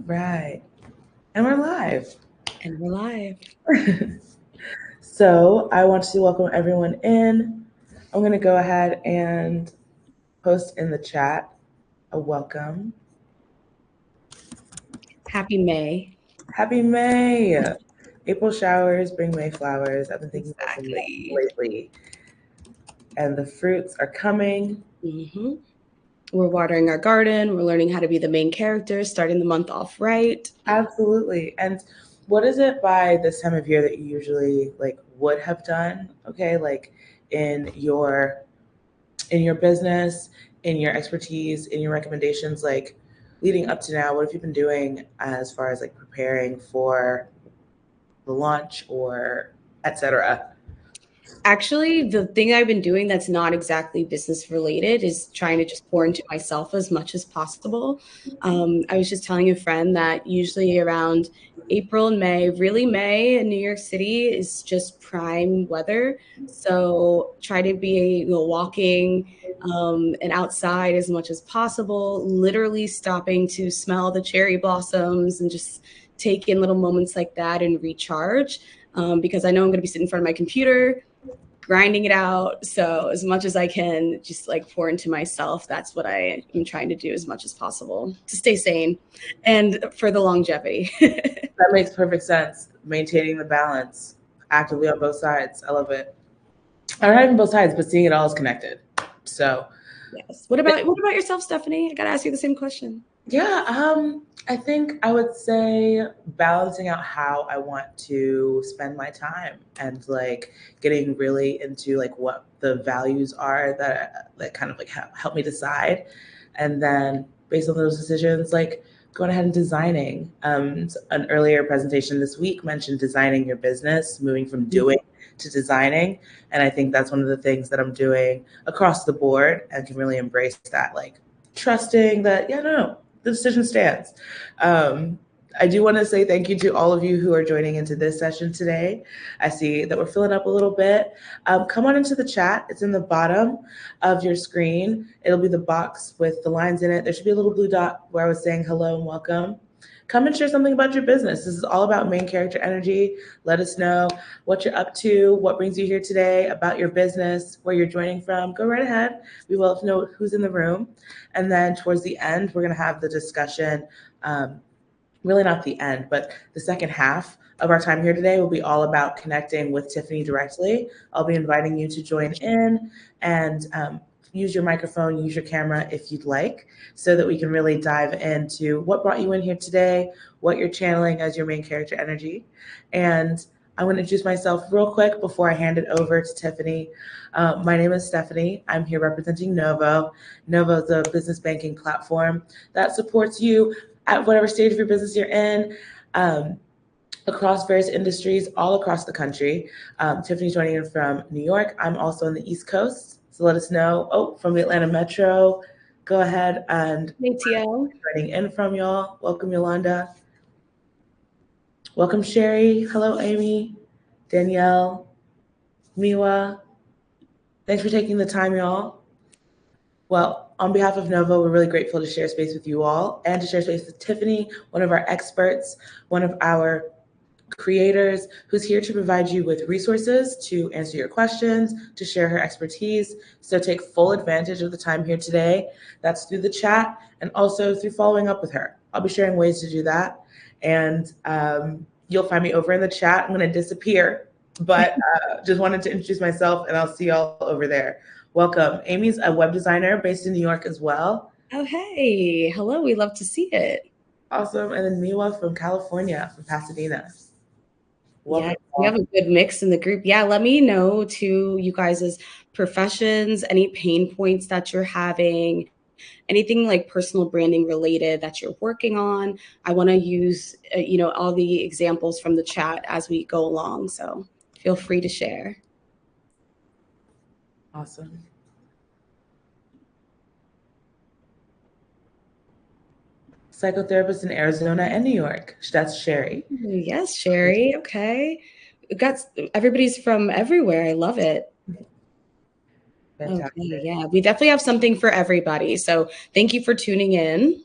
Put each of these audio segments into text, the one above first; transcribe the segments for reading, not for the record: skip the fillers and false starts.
Right. And we're live. And we're live. So I want to welcome everyone in. I'm going to go ahead and post in the chat a welcome. Happy May. Happy May. April showers bring May flowers. I've been thinking about them Exactly. lately. And the fruits are coming. Mm-hmm. We're watering our garden. We're learning how to be the main character, starting the month off right. Absolutely. And what is it by this time of year that you usually would have done? Okay, like in your business, in your expertise, in your recommendations, like leading up to now, what have you been doing as far as like preparing for the launch or etc.? Actually, the thing I've been doing that's not exactly business related is trying to just pour into myself as much as possible. I was just telling a friend that usually around April and May, really May in New York City is just prime weather. So try to be walking and outside as much as possible, literally stopping to smell the cherry blossoms and just take in little moments like that and recharge. Because I know I'm going to be sitting in front of my computer grinding it out. So as much as I can just like pour into myself, that's what I am trying to do as much as possible to stay sane and for the longevity. That makes perfect sense. Maintaining the balance actively on both sides. I love it. Or not even both sides, but seeing it all is connected. So Yes. What about yourself, Stephanie? I gotta ask you the same question. yeah, I think I would say balancing out how I want to spend my time and like getting really into like what the values are that kind of like help me decide, and then based on those decisions, like going ahead and designing. An earlier presentation this week mentioned designing your business, moving from doing to designing, and I think that's one of the things that I'm doing across the board and can really embrace that, like trusting that no, the decision stands. I do want to say thank you to all of you who are joining into this session today. I see that we're filling up a little bit. Come on into the chat. It's in the bottom of your screen. It'll be the box with the lines in it. There should be a little blue dot where I was saying hello and welcome. Come and share something about your business. This is all about main character energy. Let us know what you're up to, what brings you here today, about your business, where you're joining from. Go right ahead. We will know who's in the room. And then towards the end, we're going to have the discussion. Really not the end, but the second half of our time here today will be all about connecting with Tiffany directly. I'll be inviting you to join in and use your microphone, use your camera if you'd like, so that we can really dive into what brought you in here today, what you're channeling as your main character energy. And I'm going to introduce myself real quick before I hand it over to Tiffany. My name is Stephanie. I'm here representing Novo. Novo is a business banking platform that supports you at whatever stage of your business you're in, across various industries all across the country. Tiffany's joining in from New York. I'm also on the East Coast. So let us know. Oh, from the Atlanta Metro. Go ahead and ATL. joining in from y'all. Welcome, Yolanda. Welcome, Sherry. Hello, Amy, Danielle, Miwa. Thanks for taking the time, y'all. Well, on behalf of Novo, we're really grateful to share space with you all and to share space with Tiffany, one of our experts, one of our creators who's here to provide you with resources to answer your questions, to share her expertise. So take full advantage of the time here today. That's through the chat and also through following up with her. I'll be sharing ways to do that. And you'll find me over in the chat. I'm going to disappear, but just wanted to introduce myself and I'll see y'all over there. Welcome. Amy's a web designer based in New York as well. Oh, hey. Hello. We love to see it. Awesome. And then Miwa from California, from Pasadena. Welcome. Yeah, we have a good mix in the group. Yeah, let me know too, you guys' professions, any pain points that you're having, anything like personal branding related that you're working on. I want to use, all the examples from the chat as we go along. So feel free to share. Awesome. Psychotherapist in Arizona and New York. That's Sherry. Yes, Sherry. Okay. Everybody's from everywhere. I love it. Fantastic. Okay, yeah, we definitely have something for everybody. So thank you for tuning in.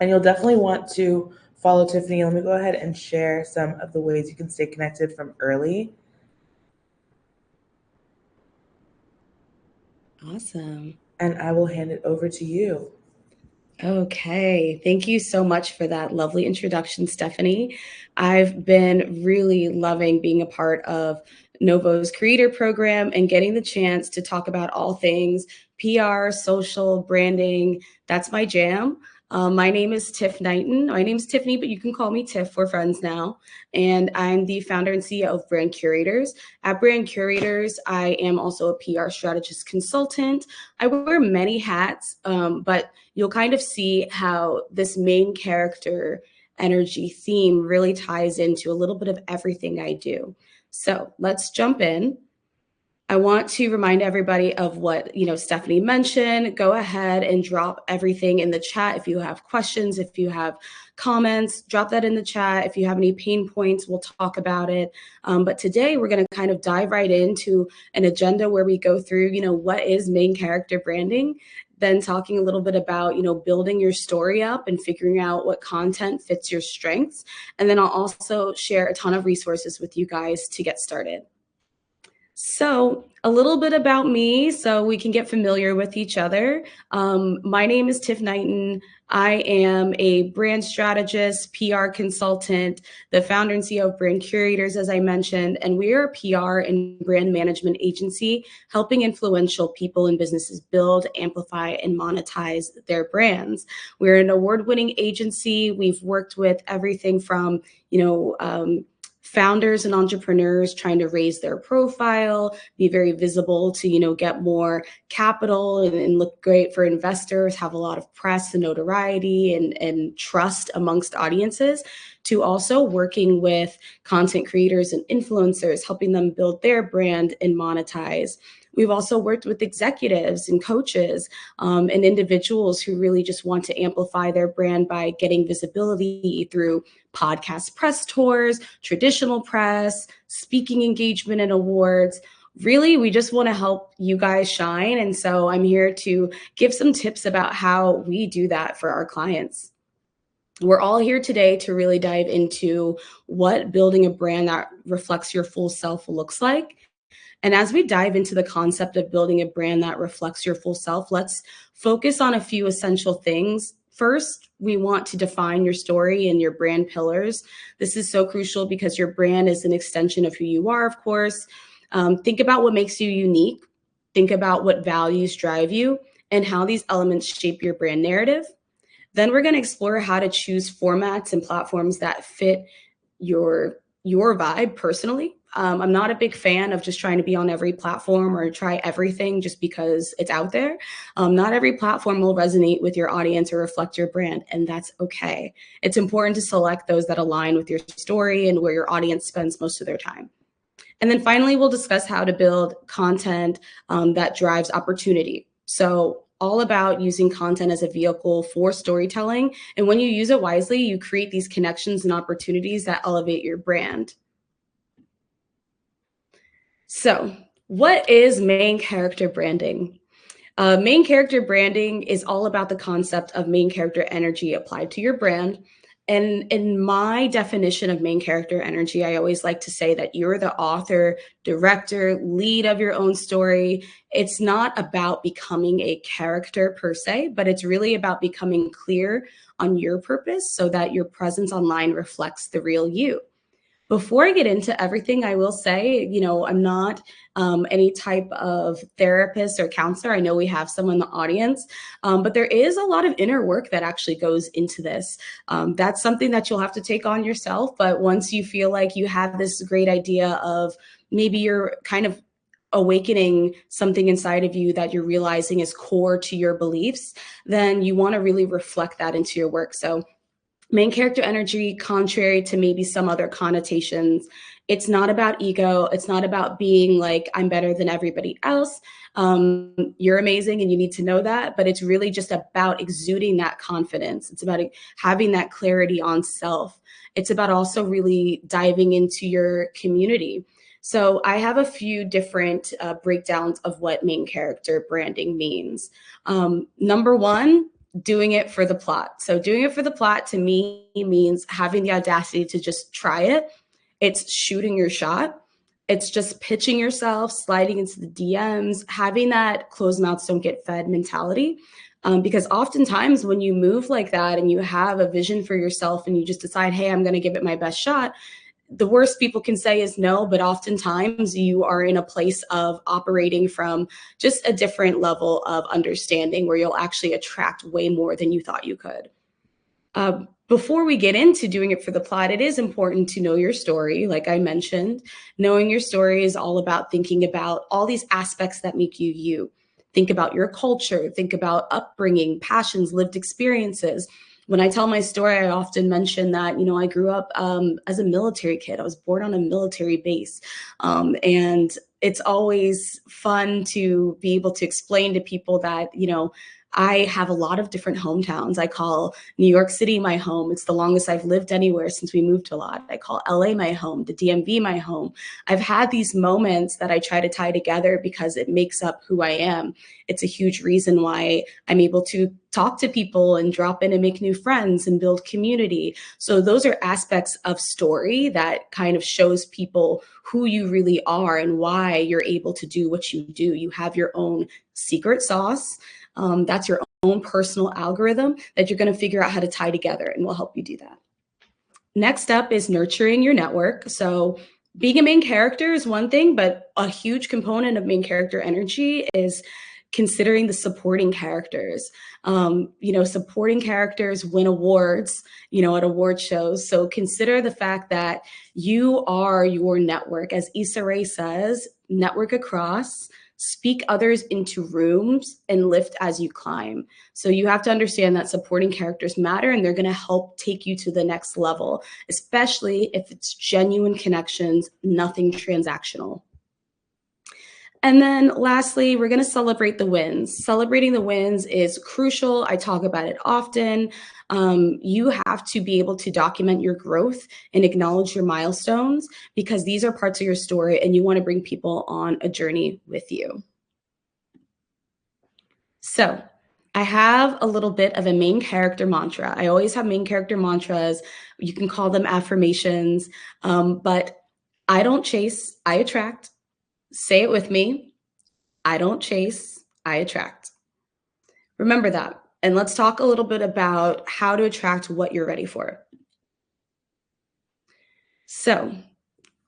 And you'll definitely want to follow Tiffany. Let me go ahead and share some of the ways you can stay connected from early. Awesome. And I will hand it over to you. Okay, thank you so much for that lovely introduction, Stephanie. I've been really loving being a part of Novo's creator program and getting the chance to talk about all things PR, social, branding. That's my jam. My name is Tiff Knighten. My name's Tiffany, but you can call me Tiff. We're friends now. And I'm the founder and CEO of Brand Curators. At Brand Curators, I am also a PR strategist consultant. I wear many hats, but you'll kind of see how this main character energy theme really ties into a little bit of everything I do. So let's jump in. I want to remind everybody of what, Stephanie mentioned. Go ahead and drop everything in the chat. If you have questions, if you have comments, drop that in the chat. If you have any pain points, we'll talk about it. But today we're going to kind of dive right into an agenda where we go through, what is main character branding, then talking a little bit about, building your story up and figuring out what content fits your strengths. And then I'll also share a ton of resources with you guys to get started. So a little bit about me so we can get familiar with each other. My name is Tiff Knighten. I am a brand strategist, PR consultant, the founder and CEO of Brand Curators, as I mentioned, and we are a PR and brand management agency helping influential people and businesses build, amplify, and monetize their brands. We're an award-winning agency. We've worked with everything from, founders and entrepreneurs trying to raise their profile, be very visible to, get more capital and look great for investors, have a lot of press and notoriety and trust amongst audiences, to also working with content creators and influencers, helping them build their brand and monetize. We've also worked with executives and coaches and individuals who really just want to amplify their brand by getting visibility through podcast press tours, traditional press, speaking engagement and awards. Really, we just want to help you guys shine. And so I'm here to give some tips about how we do that for our clients. We're all here today to really dive into what building a brand that reflects your full self looks like. And as we dive into the concept of building a brand that reflects your full self, let's focus on a few essential things. First, we want to define your story and your brand pillars. This is so crucial because your brand is an extension of who you are, of course. Think about what makes you unique. Think about what values drive you and how these elements shape your brand narrative. Then we're going to explore how to choose formats and platforms that fit your vibe personally. I'm not a big fan of just trying to be on every platform or try everything just because it's out there. Not every platform will resonate with your audience or reflect your brand, and that's okay. It's important to select those that align with your story and where your audience spends most of their time. And then finally, we'll discuss how to build content that drives opportunity. So all about using content as a vehicle for storytelling. And when you use it wisely, you create these connections and opportunities that elevate your brand. So what is main character branding? Main character branding is all about the concept of main character energy applied to your brand. And in my definition of main character energy, I always like to say that you're the author, director, lead of your own story. It's not about becoming a character per se, but it's really about becoming clear on your purpose so that your presence online reflects the real you. Before I get into everything, I will say, I'm not any type of therapist or counselor. I know we have some in the audience, but there is a lot of inner work that actually goes into this. That's something that you'll have to take on yourself. But once you feel like you have this great idea of maybe you're kind of awakening something inside of you that you're realizing is core to your beliefs, then you want to really reflect that into your work. So main character energy, contrary to maybe some other connotations, it's not about ego. It's not about being like, I'm better than everybody else. You're amazing and you need to know that, but it's really just about exuding that confidence. It's about having that clarity on self. It's about also really diving into your community. So I have a few different breakdowns of what main character branding means. Number one, doing it for the plot. So doing it for the plot to me means having the audacity to just try it. It's shooting your shot. It's just pitching yourself, sliding into the DMs, having that closed mouths don't get fed mentality. Because oftentimes when you move like that and you have a vision for yourself and you just decide, hey, I'm going to give it my best shot, the worst people can say is no, but oftentimes you are in a place of operating from just a different level of understanding where you'll actually attract way more than you thought you could. Before we get into doing it for the plot, it is important to know your story. Like I mentioned, knowing your story is all about thinking about all these aspects that make you you. Think about your culture, think about upbringing, passions, lived experiences. When I tell my story, I often mention that, I grew up as a military kid. I was born on a military base. And it's always fun to be able to explain to people that, I have a lot of different hometowns. I call New York City my home. It's the longest I've lived anywhere since we moved a lot. I call LA my home, the DMV my home. I've had these moments that I try to tie together because it makes up who I am. It's a huge reason why I'm able to talk to people and drop in and make new friends and build community. So those are aspects of story that kind of shows people who you really are and why you're able to do what you do. You have your own secret sauce. That's your own personal algorithm that you're going to figure out how to tie together, and we'll help you do that. Next up is nurturing your network. So being a main character is one thing, but a huge component of main character energy is considering the supporting characters. Supporting characters win awards, at award shows. So consider the fact that you are your network. As Issa Rae says, network across, speak others into rooms, and lift as you climb. So you have to understand that supporting characters matter, and they're going to help take you to the next level, especially if it's genuine connections, nothing transactional. And then lastly, we're going to celebrate the wins. Celebrating the wins is crucial. I talk about it often. You have to be able to document your growth and acknowledge your milestones because these are parts of your story and you want to bring people on a journey with you. So I have a little bit of a main character mantra. I always have main character mantras. You can call them affirmations, but I don't chase, I attract. Say it with me. I don't chase, I attract. Remember that. And let's talk a little bit about how to attract what you're ready for. So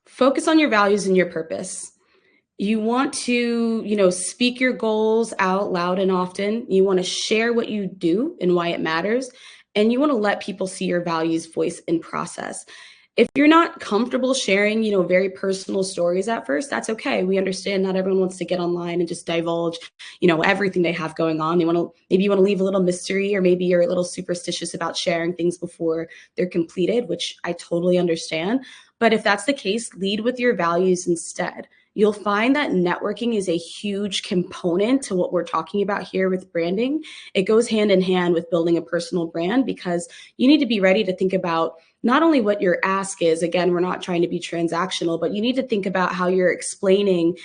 focus on your values and your purpose. You want to, speak your goals out loud and often. You want to share what you do and why it matters. And you want to let people see your values, voice, and process. If you're not comfortable sharing, very personal stories at first, that's okay. We understand not everyone wants to get online and just divulge, everything they have going on. Maybe you want to leave a little mystery, or maybe you're a little superstitious about sharing things before they're completed, which I totally understand. But if that's the case, lead with your values instead. You'll find that networking is a huge component to what we're talking about here with branding. It goes hand in hand with building a personal brand because you need to be ready to think about not only what your ask is. Again, we're not trying to be transactional, but you need to think about how you're explaining,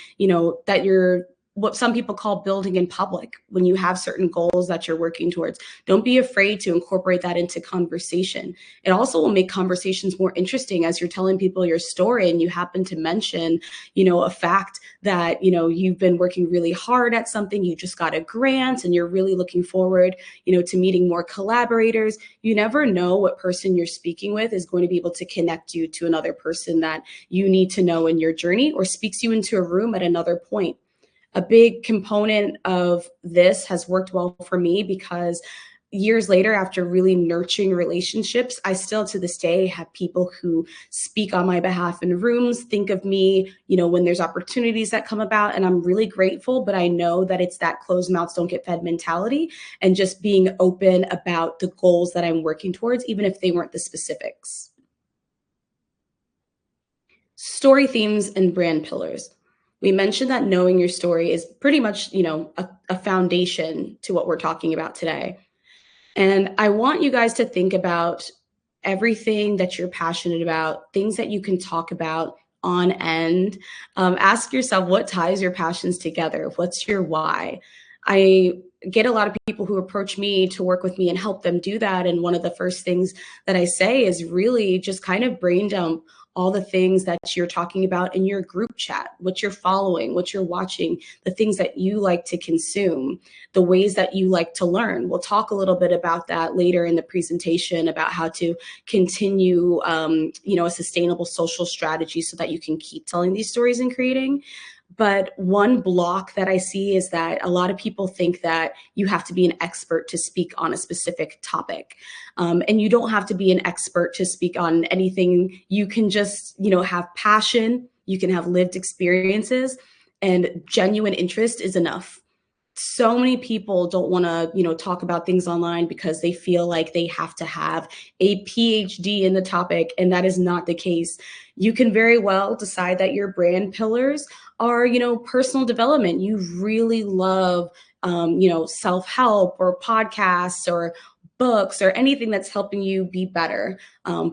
that you're what some people call building in public when you have certain goals that you're working towards. Don't be afraid to incorporate that into conversation. It also will make conversations more interesting as you're telling people your story and you happen to mention, a fact that, you've been working really hard at something, you just got a grant and you're really looking forward, to meeting more collaborators. You never know what person you're speaking with is going to be able to connect you to another person that you need to know in your journey or speaks you into a room at another point. A big component of this has worked well for me because years later, after really nurturing relationships, I still to this day have people who speak on my behalf in rooms, think of me, when there's opportunities that come about, and I'm really grateful, but I know that it's that closed mouths don't get fed mentality and just being open about the goals that I'm working towards, even if they weren't the specifics. Story themes and brand pillars. We mentioned that knowing your story is pretty much, a foundation to what we're talking about today. And I want you guys to think about everything that you're passionate about, things that you can talk about on end. Ask yourself what ties your passions together. What's your why? I get a lot of people who approach me to work with me and help them do that. And one of the first things that I say is really just kind of brain dump all the things that you're talking about in your group chat, what you're following, what you're watching, the things that you like to consume, the ways that you like to learn. We'll talk a little bit about that later in the presentation about how to continue, a sustainable social strategy so that you can keep telling these stories and creating. But one block that I see is that a lot of people think that you have to be an expert to speak on a specific topic. And you don't have to be an expert to speak on anything. You can just, have passion, you can have lived experiences, and genuine interest is enough. So many people don't want to, talk about things online because they feel like they have to have a PhD in the topic, and that is not the case. You can very well decide that your brand pillars are, personal development. You really love, self-help or podcasts or books or anything that's helping you be better.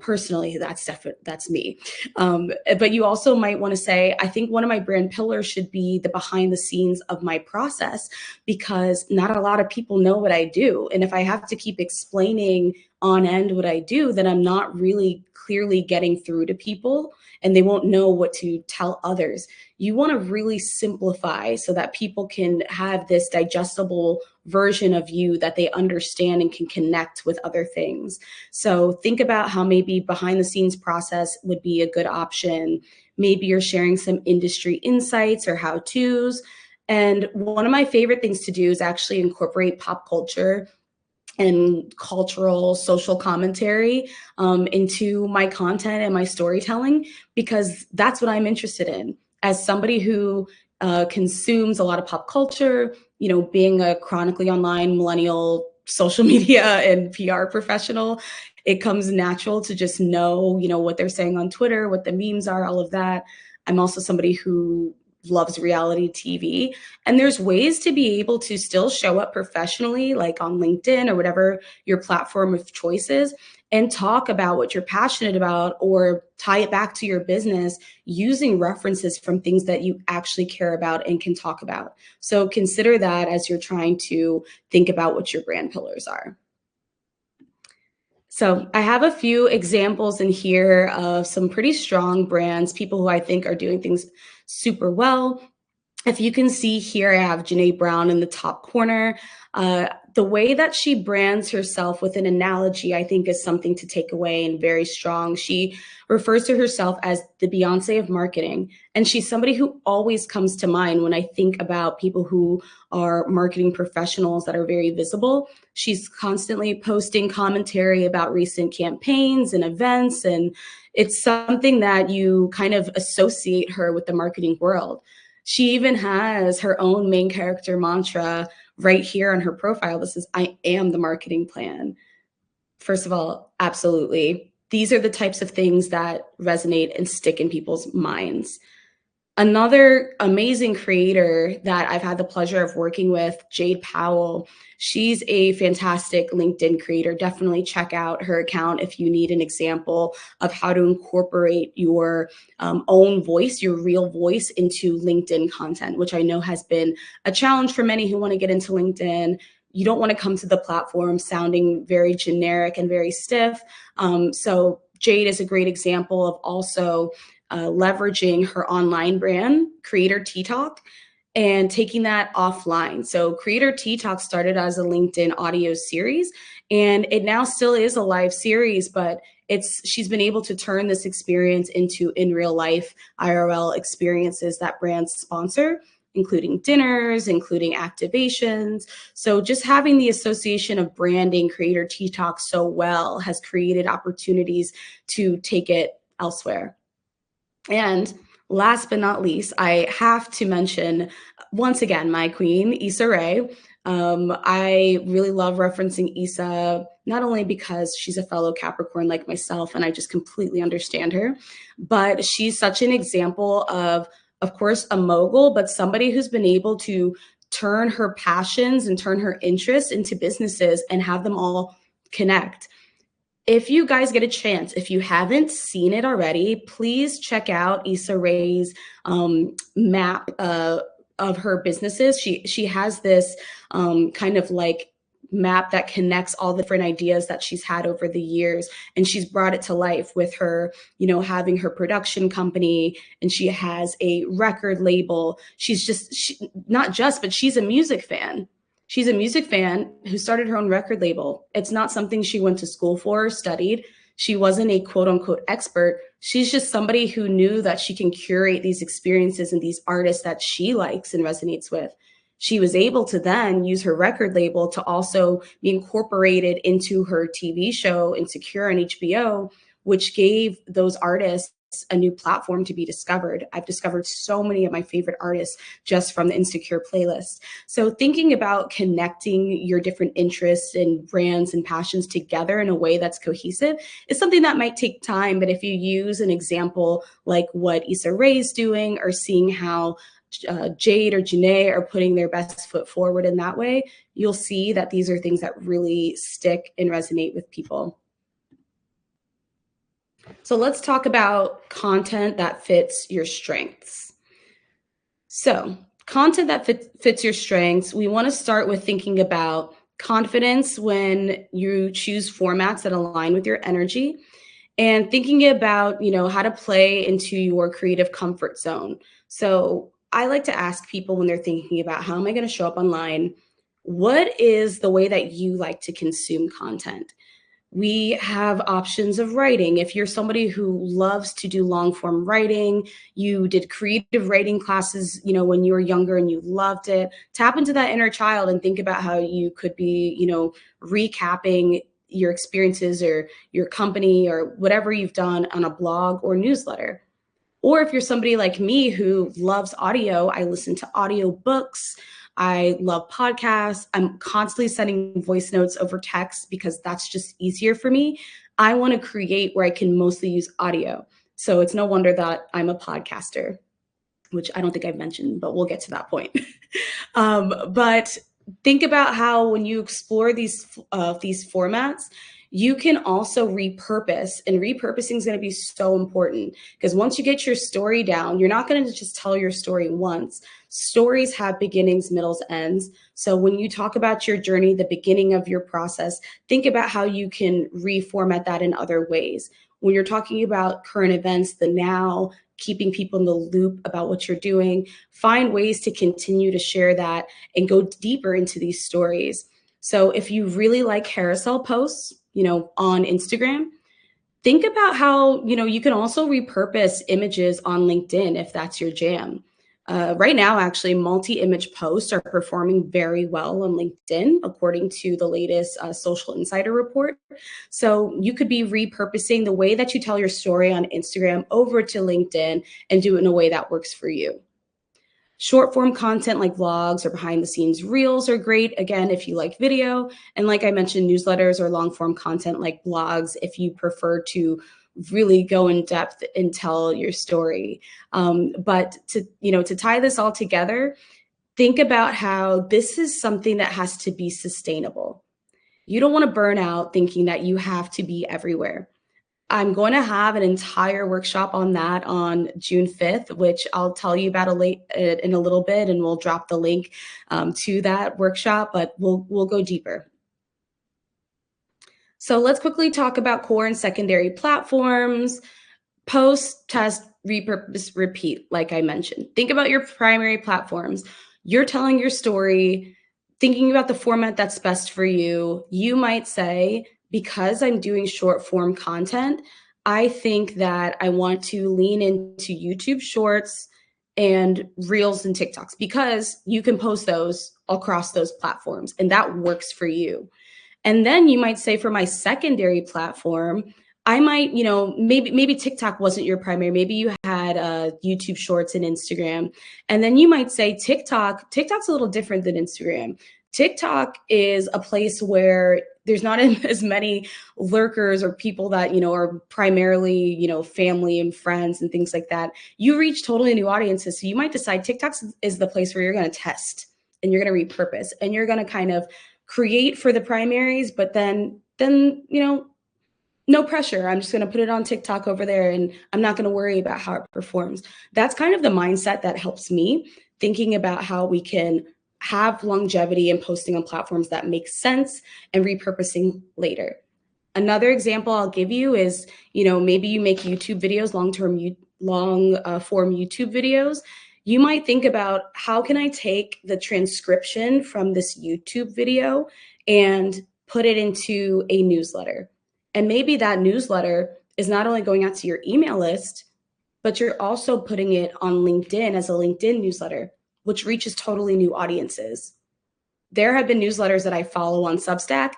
Personally, that's me. But you also might want to say, I think one of my brand pillars should be the behind the scenes of my process, because not a lot of people know what I do. And if I have to keep explaining on end what I do, then I'm not really clearly getting through to people and they won't know what to tell others. You want to really simplify so that people can have this digestible version of you that they understand and can connect with other things. So think about how maybe behind the scenes process would be a good option. Maybe you're sharing some industry insights or how to's. And one of my favorite things to do is actually incorporate pop culture and cultural social commentary into my content and my storytelling, because that's what I'm interested in. As somebody who consumes a lot of pop culture, being a chronically online millennial social media and PR professional, it comes natural to just know, what they're saying on Twitter, what the memes are, all of that. I'm also somebody who loves reality TV. And there's ways to be able to still show up professionally, like on LinkedIn or whatever your platform of choice is, and talk about what you're passionate about or tie it back to your business using references from things that you actually care about and can talk about. So consider that as you're trying to think about what your brand pillars are. So I have a few examples in here of some pretty strong brands, people who I think are doing things super well. If you can see here, I have Janae Brown in the top corner. The way that she brands herself with an analogy, I think, is something to take away and very strong. She refers to herself as the Beyonce of marketing. And she's somebody who always comes to mind when I think about people who are marketing professionals that are very visible. She's constantly posting commentary about recent campaigns and events. And it's something that you kind of associate her with the marketing world. She even has her own main character mantra right here on her profile. This is, I am the marketing plan. First of all, absolutely. These are the types of things that resonate and stick in people's minds. Another amazing creator that I've had the pleasure of working with, Jade Powell. She's a fantastic LinkedIn creator. Definitely check out her account if you need an example of how to incorporate your own voice, your real voice, into LinkedIn content, which I know has been a challenge for many who want to get into LinkedIn. You don't want to come to the platform sounding very generic and very stiff. So Jade is a great example of also leveraging her online brand, Creator Tea Talk, and taking that offline. So Creator Tea Talk started as a LinkedIn audio series, and it now still is a live series, but she's been able to turn this experience into in real life IRL experiences that brands sponsor, including dinners, including activations. So just having the association of branding Creator Tea Talk so well has created opportunities to take it elsewhere. And last but not least, I have to mention, once again, my queen, Issa Rae. I really love referencing Issa, not only because she's a fellow Capricorn like myself, and I just completely understand her, but she's such an example of course, a mogul, but somebody who's been able to turn her passions and turn her interests into businesses and have them all connect. If you guys get a chance, if you haven't seen it already, please check out Issa Rae's map of her businesses. She has this kind of like map that connects all the different ideas that she's had over the years, and she's brought it to life with her, having her production company, and she has a record label. But she's a music fan. She's a music fan who started her own record label. It's not something she went to school for or studied. She wasn't a quote unquote expert. She's just somebody who knew that she can curate these experiences and these artists that she likes and resonates with. She was able to then use her record label to also be incorporated into her TV show Insecure on HBO, which gave those artists a new platform to be discovered. I've discovered so many of my favorite artists just from the Insecure playlist. So thinking about connecting your different interests and brands and passions together in a way that's cohesive is something that might take time. But if you use an example like what Issa Rae's doing, or seeing how Jade or Janae are putting their best foot forward in that way, you'll see that these are things that really stick and resonate with people. So let's talk about content that fits your strengths. So content that fits your strengths, we want to start with thinking about confidence when you choose formats that align with your energy, and thinking about, how to play into your creative comfort zone. So I like to ask people when they're thinking about how am I going to show up online, what is the way that you like to consume content? We have options of writing. If you're somebody who loves to do long form writing, you did creative writing classes, when you were younger and you loved it, tap into that inner child and think about how you could be, recapping your experiences or your company or whatever you've done on a blog or newsletter. Or if you're somebody like me who loves audio, I listen to audio books. I love podcasts. I'm constantly sending voice notes over text because that's just easier for me. I want to create where I can mostly use audio. So it's no wonder that I'm a podcaster, which I don't think I've mentioned, but we'll get to that point. But think about how when you explore these formats, you can also repurpose, and repurposing is going to be so important because once you get your story down, you're not going to just tell your story once. Stories have beginnings, middles, ends. So when you talk about your journey, the beginning of your process, think about how you can reformat that in other ways. When you're talking about current events, the now, keeping people in the loop about what you're doing, find ways to continue to share that and go deeper into these stories. So if you really like carousel posts, on Instagram, think about how, you can also repurpose images on LinkedIn if that's your jam. Right now, actually, multi-image posts are performing very well on LinkedIn, according to the latest Social Insider report. So you could be repurposing the way that you tell your story on Instagram over to LinkedIn and do it in a way that works for you. Short form content like vlogs or behind the scenes reels are great, again, if you like video. And like I mentioned, newsletters or long form content like blogs if you prefer to really go in depth and tell your story. But to tie this all together, think about how this is something that has to be sustainable. You don't want to burn out thinking that you have to be everywhere. I'm going to have an entire workshop on that on June 5th, which I'll tell you about in a little bit, and we'll drop the link to that workshop, but we'll go deeper. So let's quickly talk about core and secondary platforms. Post, test, repurpose, repeat, like I mentioned. Think about your primary platforms. You're telling your story, thinking about the format that's best for you. You might say, because I'm doing short form content, I think that I want to lean into YouTube Shorts and Reels and TikToks because you can post those across those platforms and that works for you. And then you might say, for my secondary platform, I might, maybe TikTok wasn't your primary. Maybe you had YouTube Shorts and Instagram. And then you might say TikTok's a little different than Instagram. TikTok is a place where there's not as many lurkers or people that, are primarily, family and friends and things like that. You reach totally new audiences. So you might decide TikTok is the place where you're going to test and you're going to repurpose and you're going to kind of create for the primaries, but then, no pressure. I'm just going to put it on TikTok over there and I'm not going to worry about how it performs. That's kind of the mindset that helps me thinking about how we can have longevity and posting on platforms that make sense and repurposing later. Another example I'll give you is, maybe you make YouTube videos, long form YouTube videos. You might think about, how can I take the transcription from this YouTube video and put it into a newsletter? And maybe that newsletter is not only going out to your email list, but you're also putting it on LinkedIn as a LinkedIn newsletter, which reaches totally new audiences. There have been newsletters that I follow on Substack,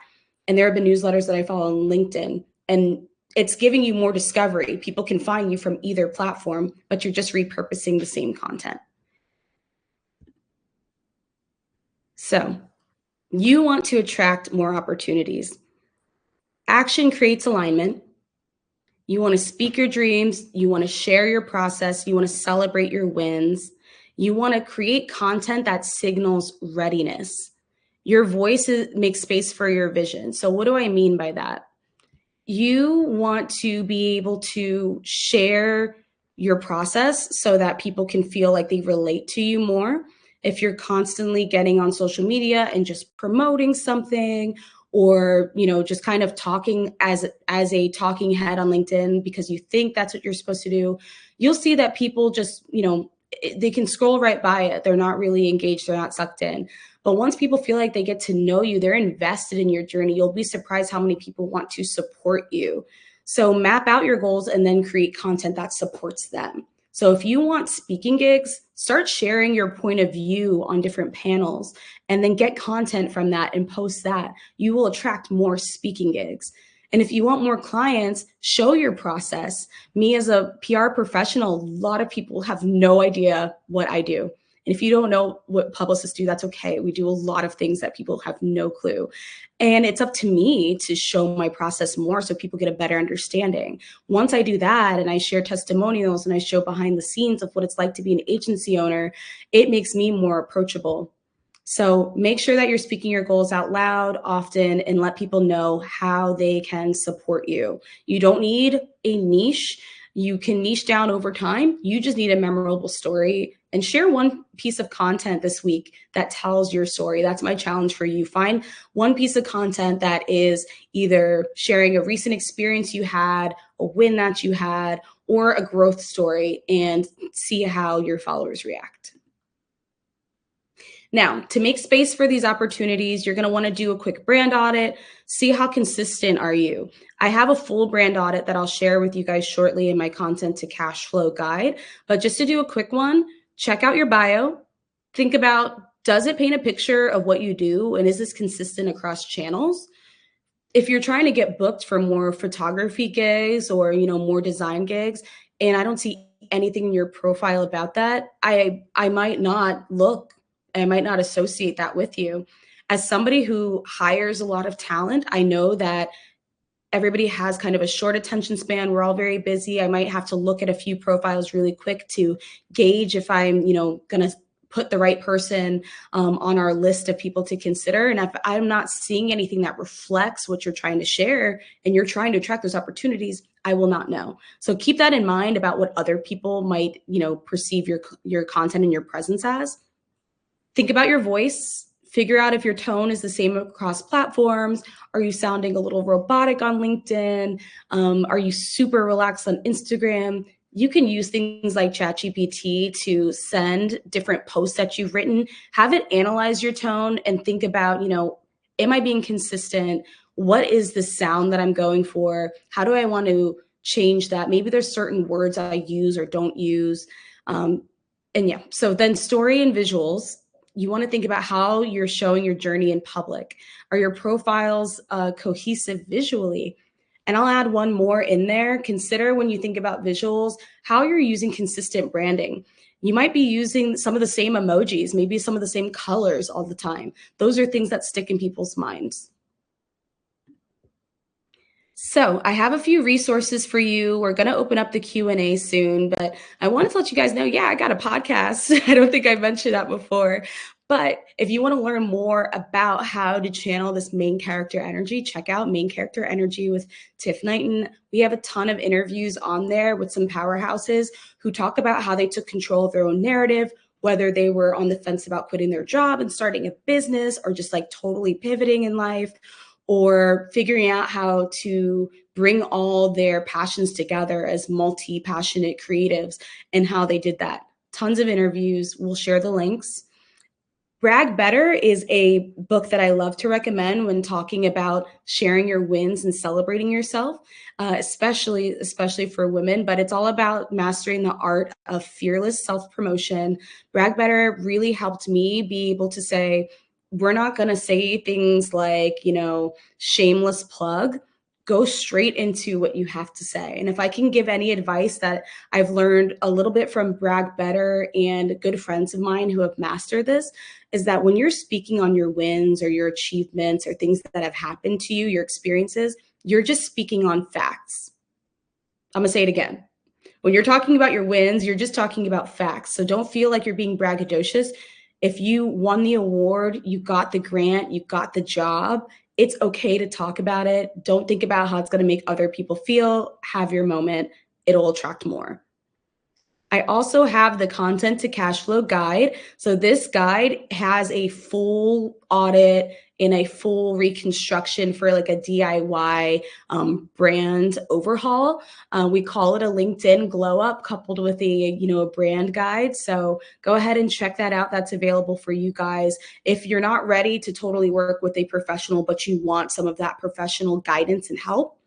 and there have been newsletters that I follow on LinkedIn. And it's giving you more discovery. People can find you from either platform, but you're just repurposing the same content. So you want to attract more opportunities. Action creates alignment. You want to speak your dreams. You want to share your process. You want to celebrate your wins. You want to create content that signals readiness. Your voice makes space for your vision. So what do I mean by that? You want to be able to share your process so that people can feel like they relate to you more. If you're constantly getting on social media and just promoting something, or just kind of talking as a talking head on LinkedIn because you think that's what you're supposed to do, you'll see that people just, they can scroll right by it. They're not really engaged. They're not sucked in. But once people feel like they get to know you, they're invested in your journey, you'll be surprised how many people want to support you. So map out your goals and then create content that supports them. So if you want speaking gigs, start sharing your point of view on different panels and then get content from that and post that. You will attract more speaking gigs. And if you want more clients, show your process. Me as a PR professional, a lot of people have no idea what I do. And if you don't know what publicists do, that's okay. We do a lot of things that people have no clue. And it's up to me to show my process more so people get a better understanding. Once I do that and I share testimonials and I show behind the scenes of what it's like to be an agency owner, it makes me more approachable. So make sure that you're speaking your goals out loud often and let people know how they can support you. You don't need a niche. You can niche down over time. You just need a memorable story, and share one piece of content this week that tells your story. That's my challenge for you. Find one piece of content that is either sharing a recent experience you had, a win that you had, or a growth story, and see how your followers react. Now, to make space for these opportunities, you're going to want to do a quick brand audit. See how consistent are you. I have a full brand audit that I'll share with you guys shortly in my content to cash flow guide. But just to do a quick one, check out your bio. Think about, does it paint a picture of what you do? And is this consistent across channels? If you're trying to get booked for more photography gigs or, more design gigs, and I don't see anything in your profile about that, I might not look. I might not associate that with you. As somebody who hires a lot of talent, I know that everybody has kind of a short attention span. We're all very busy. I might have to look at a few profiles really quick to gauge if I'm, going to put the right person on our list of people to consider. And if I'm not seeing anything that reflects what you're trying to share and you're trying to attract those opportunities, I will not know. So keep that in mind about what other people might, perceive your content and your presence as. Think about your voice. Figure out if your tone is the same across platforms. Are you sounding a little robotic on LinkedIn? Are you super relaxed on Instagram? You can use things like ChatGPT to send different posts that you've written. Have it analyze your tone and think about, am I being consistent? What is the sound that I'm going for? How do I want to change that? Maybe there's certain words I use or don't use. So then story and visuals. You want to think about how you're showing your journey in public. Are your profiles cohesive visually? And I'll add one more in there. Consider when you think about visuals, how you're using consistent branding. You might be using some of the same emojis, maybe some of the same colors all the time. Those are things that stick in people's minds. So I have a few resources for you. We're going to open up the Q&A soon, but I wanted to let you guys know, I got a podcast. I don't think I mentioned that before. But if you want to learn more about how to channel this main character energy, check out Main Character Energy with Tiff Knighten. We have a ton of interviews on there with some powerhouses who talk about how they took control of their own narrative, whether they were on the fence about quitting their job and starting a business, or just like totally pivoting in life, or figuring out how to bring all their passions together as multi-passionate creatives, and how they did that. Tons of interviews. We'll share the links. Brag Better is a book that I love to recommend when talking about sharing your wins and celebrating yourself, especially for women. But it's all about mastering the art of fearless self-promotion. Brag Better really helped me be able to say, we're not going to say things like, shameless plug. Go straight into what you have to say. And if I can give any advice that I've learned a little bit from Brag Better and good friends of mine who have mastered this, is that when you're speaking on your wins or your achievements or things that have happened to you, your experiences, you're just speaking on facts. I'm gonna say it again. When you're talking about your wins, you're just talking about facts. So don't feel like you're being braggadocious. If you won the award, you got the grant, you got the job, it's okay to talk about it. Don't think about how it's gonna make other people feel. Have your moment. It'll attract more. I also have the content to cash flow guide. So this guide has a full audit and a full reconstruction for like a DIY brand overhaul. We call it a LinkedIn glow up coupled with a brand guide. So go ahead and check that out. That's available for you guys. If you're not ready to totally work with a professional, but you want some of that professional guidance and help.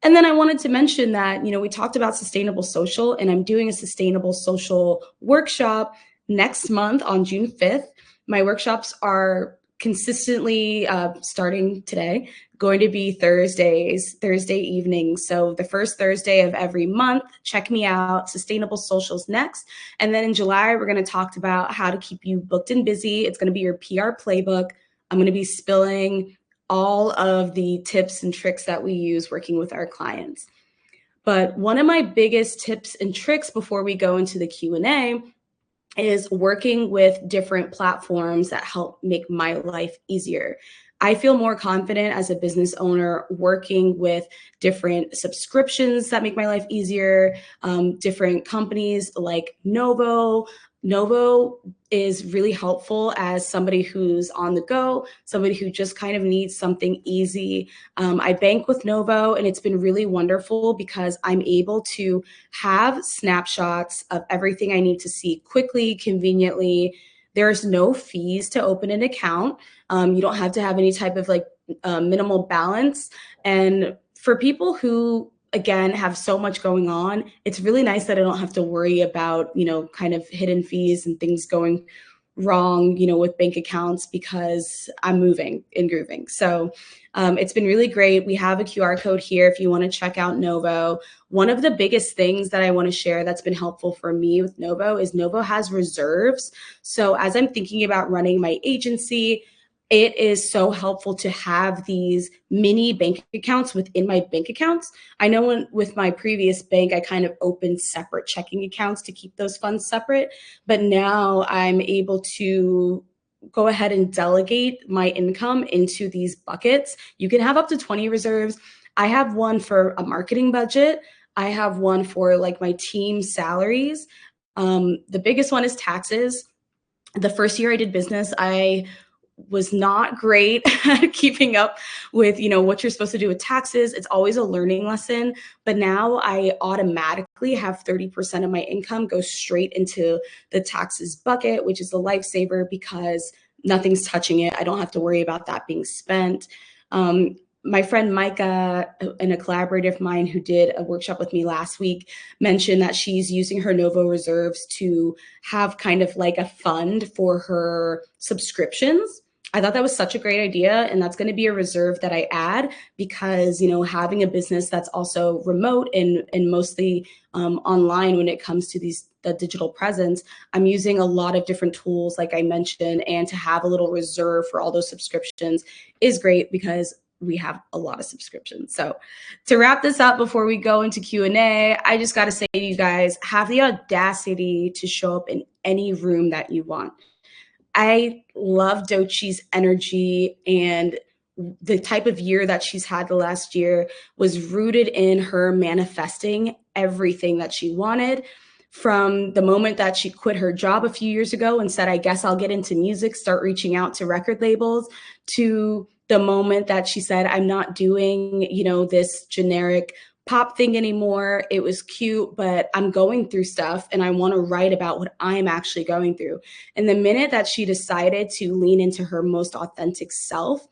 And then I wanted to mention that, we talked about sustainable social, and I'm doing a sustainable social workshop next month on June 5th. My workshops are consistently starting today, going to be Thursday evenings. So the first Thursday of every month, check me out. Sustainable Socials next. And then in July, we're going to talk about how to keep you booked and busy. It's going to be your PR playbook. I'm going to be spilling all of the tips and tricks that we use working with our clients. But one of my biggest tips and tricks before we go into the Q&A is working with different platforms that help make my life easier. I feel more confident as a business owner working with different subscriptions that make my life easier, different companies like Novo. Novo is really helpful as somebody who's on the go, somebody who just kind of needs something easy. I bank with Novo, and it's been really wonderful because I'm able to have snapshots of everything I need to see quickly, conveniently. There's no fees to open an account. You don't have to have any type of minimal balance. And for people who, again, have so much going on, it's really nice that I don't have to worry about, kind of hidden fees and things going wrong, with bank accounts because I'm moving and grooving. So it's been really great. We have a QR code here if you want to check out Novo. One of the biggest things that I want to share that's been helpful for me with Novo is Novo has reserves. So as I'm thinking about running my agency, it is so helpful to have these mini bank accounts within my bank accounts. I know with my previous bank, I kind of opened separate checking accounts to keep those funds separate, but now I'm able to go ahead and delegate my income into these buckets. You can have up to 20 reserves. I have one for a marketing budget. I have one for my team salaries. The biggest one is taxes. The first year I did business, I was not great at keeping up with, what you're supposed to do with taxes. It's always a learning lesson. But now I automatically have 30% of my income go straight into the taxes bucket, which is a lifesaver because nothing's touching it. I don't have to worry about that being spent. My friend Micah, and a collaborator of mine who did a workshop with me last week, mentioned that she's using her Novo reserves to have kind of like a fund for her subscriptions. I thought that was such a great idea. And that's going to be a reserve that I add because, having a business that's also remote and mostly online when it comes to the digital presence, I'm using a lot of different tools, like I mentioned, and to have a little reserve for all those subscriptions is great because we have a lot of subscriptions. So to wrap this up before we go into Q&A, I just got to say to you guys, have the audacity to show up in any room that you want. I love Dochi's energy, and the type of year that she's had the last year was rooted in her manifesting everything that she wanted. from the moment that she quit her job a few years ago and said, I guess I'll get into music, start reaching out to record labels, to the moment that she said, I'm not doing, this generic pop thing anymore. It was cute, but I'm going through stuff and I want to write about what I'm actually going through. And the minute that she decided to lean into her most authentic self,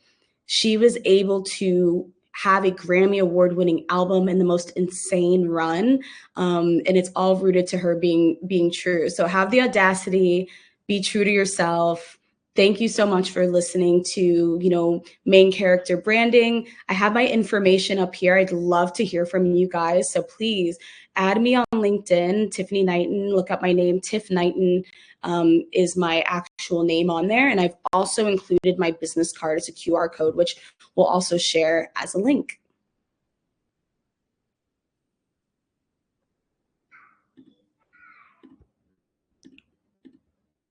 she was able to have a Grammy award-winning album and the most insane run. And it's all rooted to her being true. So have the audacity, be true to yourself. Thank you so much for listening to, main character branding. I have my information up here. I'd love to hear from you guys. So please add me on LinkedIn, Tiffany Knighten. Look up my name, Tiff Knighten is my actual name on there. And I've also included my business card as a QR code, which we'll also share as a link.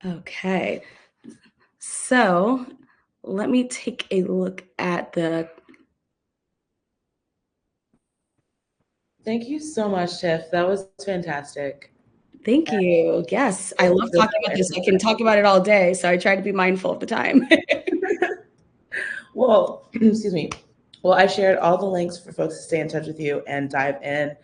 Okay, so let me take a look at the. Thank you so much, Tiff. That was fantastic. Thank you. Yes, I love talking about this. I can talk about it all day, so I try to be mindful of the time. Well, excuse me. Well, I shared all the links for folks to stay in touch with you and dive in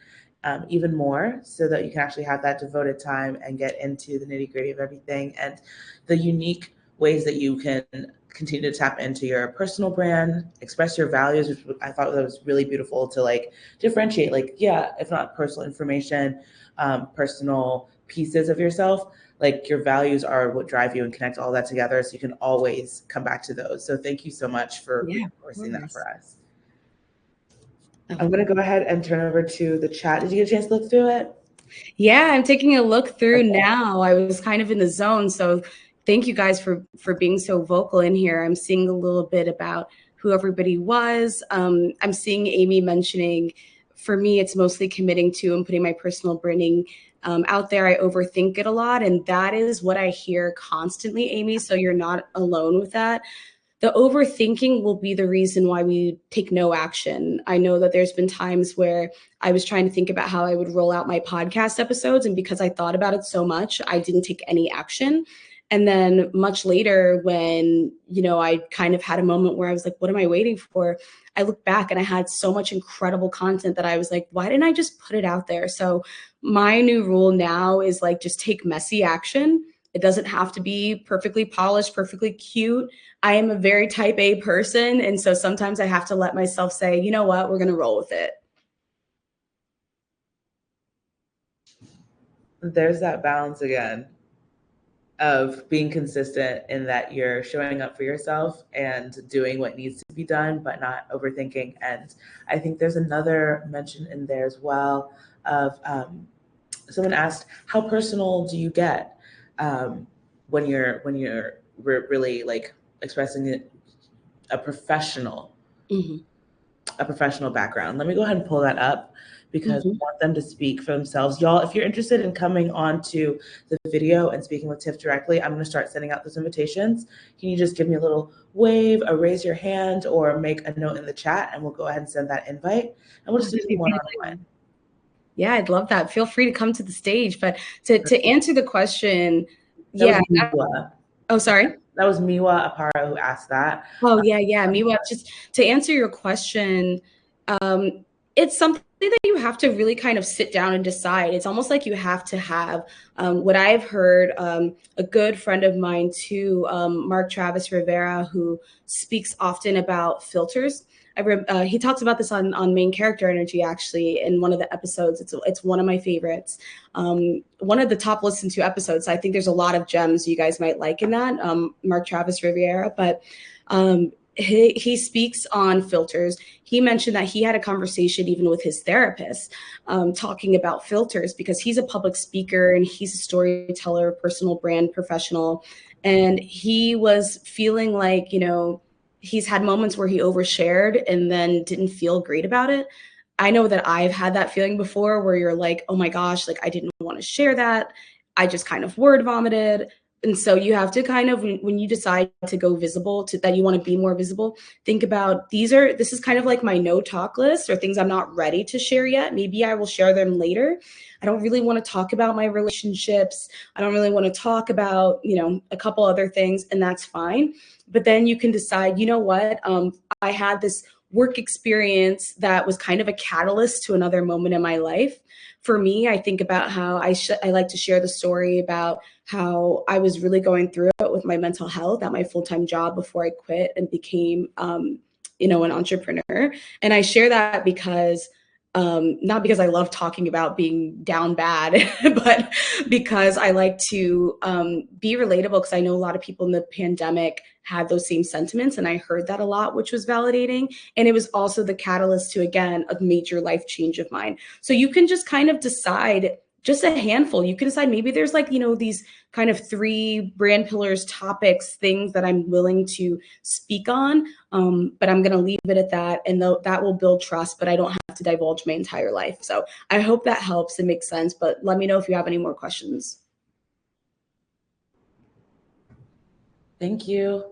even more so that you can actually have that devoted time and get into the nitty gritty of everything and the unique ways that you can continue to tap into your personal brand, express your values, which I thought that was really beautiful to like differentiate, like, yeah, if not personal information, personal pieces of yourself, like your values are what drive you and connect all that together. So you can always come back to those. So thank you so much for reinforcing that for us. I'm going to go ahead and turn over to the chat. Did you get a chance to look through it? Yeah, I'm taking a look through now. I was kind of in the zone. So thank you guys for being so vocal in here. I'm seeing a little bit about who everybody was. I'm seeing Amy mentioning, for me, it's mostly committing to and putting my personal branding out there. I overthink it a lot. And that is what I hear constantly, Amy. So you're not alone with that. The overthinking will be the reason why we take no action. I know that there's been times where I was trying to think about how I would roll out my podcast episodes. And because I thought about it so much, I didn't take any action. And then much later when, I kind of had a moment where I was like, what am I waiting for? I look back and I had so much incredible content that I was like, why didn't I just put it out there? So my new rule now is like, just take messy action. It doesn't have to be perfectly polished, perfectly cute. I am a very type A person. And so sometimes I have to let myself say, you know what, we're going to roll with it. There's that balance again of being consistent in that you're showing up for yourself and doing what needs to be done, but not overthinking. And I think there's another mention in there as well of someone asked, how personal do you get when you're really like expressing it, a professional background? Let me go ahead and pull that up because we want them to speak for themselves. Y'all, if you're interested in coming on to the video and speaking with Tiff directly, I'm going to start sending out those invitations. Can you just give me a little wave or raise your hand or make a note in the chat and we'll go ahead and send that invite and we'll just do one-on-one. Yeah, I'd love that. Feel free to come to the stage. But to answer the question, oh, sorry. That was Miwa Apara who asked that. Oh, yeah. Miwa, just to answer your question, it's something that you have to really kind of sit down and decide. It's almost like you have to have what I've heard, a good friend of mine too, Mark Travis Rivera, who speaks often about filters. He talks about this on Main Character Energy, actually, in one of the episodes. It's one of my favorites. One of the top listened to episodes. I think there's a lot of gems you guys might like in that, Mark Travis Rivera. But he speaks on filters. He mentioned that he had a conversation even with his therapist talking about filters because he's a public speaker and he's a storyteller, personal brand professional. And he was feeling like, he's had moments where he overshared and then didn't feel great about it. I know that I've had that feeling before where you're like, oh my gosh, like I didn't want to share that. I just kind of word vomited. And so you have to kind of, when you decide to go visible, that you want to be more visible, think about this is kind of like my no talk list, or things I'm not ready to share yet. Maybe I will share them later. I don't really want to talk about my relationships. I don't really want to talk about, a couple other things, and that's fine. But then you can decide, you know what, I had this work experience that was kind of a catalyst to another moment in my life. For me, I think about how I like to share the story about how I was really going through it with my mental health at my full-time job before I quit and became, an entrepreneur. And I share that because not because I love talking about being down bad, but because I like to be relatable, because I know a lot of people in the pandemic had those same sentiments, and I heard that a lot, which was validating. And it was also the catalyst to, again, a major life change of mine. So you can just kind of decide, just a handful. You can decide, maybe there's these kind of 3 brand pillars, topics, things that I'm willing to speak on. But I'm going to leave it at that. And that will build trust, but I don't have to divulge my entire life. So I hope that helps and makes sense, but let me know if you have any more questions. Thank you.